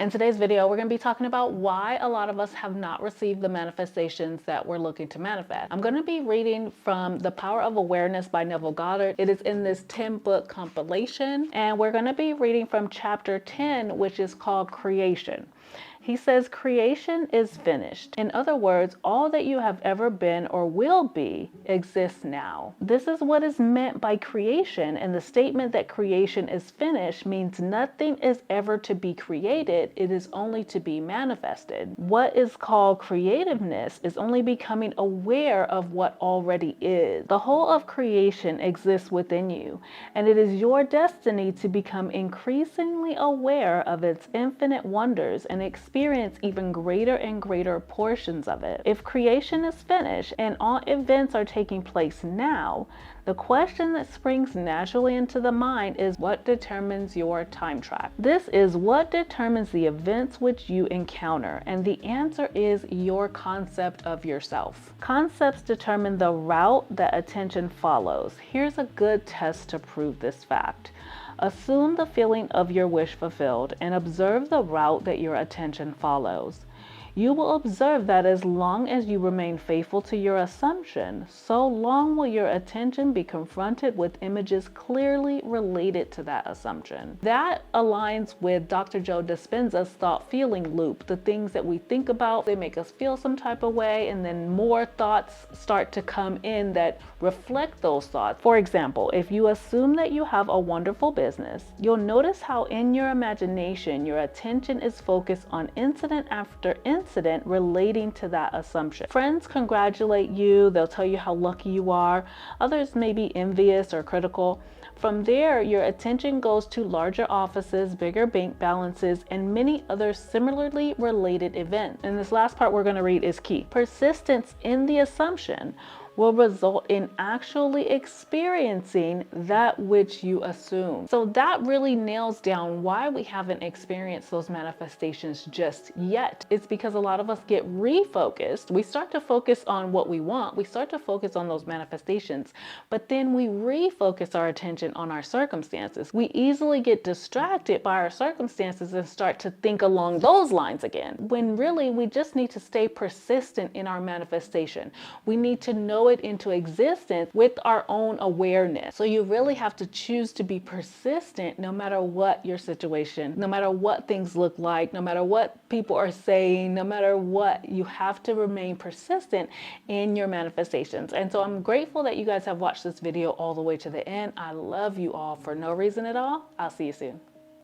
In today's video, we're going to be talking about why a lot of us have not received the manifestations that we're looking to manifest. I'm going to be reading from The Power of Awareness by Neville Goddard. It is in this 10-book compilation, and we're going to be reading from chapter 10, which is called Creation. He says, creation is finished. In other words, all that you have ever been or will be exists now. This is what is meant by creation, and the statement that creation is finished means nothing is ever to be created, it is only to be manifested. What is called creativeness is only becoming aware of what already is. The whole of creation exists within you, and it is your destiny to become increasingly aware of its infinite wonders and experience even greater and greater portions of it. If creation is finished and all events are taking place now, the question that springs naturally into the mind is what determines your time track? This is what determines the events which you encounter, and the answer is your concept of yourself. Concepts determine the route that attention follows. Here's a good test to prove this fact. Assume the feeling of your wish fulfilled and observe the route that your attention follows. You will observe that as long as you remain faithful to your assumption, so long will your attention be confronted with images clearly related to that assumption. That aligns with Dr. Joe Dispenza's thought-feeling loop. The things that we think about, they make us feel some type of way, and then more thoughts start to come in that reflect those thoughts. For example, if you assume that you have a wonderful business, you'll notice how in your imagination, your attention is focused on incident after incident relating to that assumption. Friends congratulate you, they'll tell you how lucky you are. Others may be envious or critical. From there, your attention goes to larger offices, bigger bank balances, and many other similarly related events. And this last part we're going to read is key. Persistence in the assumption will result in actually experiencing that which you assume. So that really nails down why we haven't experienced those manifestations just yet. It's because a lot of us get refocused. We start to focus on what we want. We start to focus on those manifestations, but then we refocus our attention on our circumstances. We easily get distracted by our circumstances and start to think along those lines again, when really we just need to stay persistent in our manifestation. We need to know it into existence with our own awareness. So you really have to choose to be persistent no matter what your situation, no matter what things look like, no matter what people are saying, no matter what, you have to remain persistent in your manifestations. And so I'm grateful that you guys have watched this video all the way to the end. I love you all for no reason at all. I'll see you soon.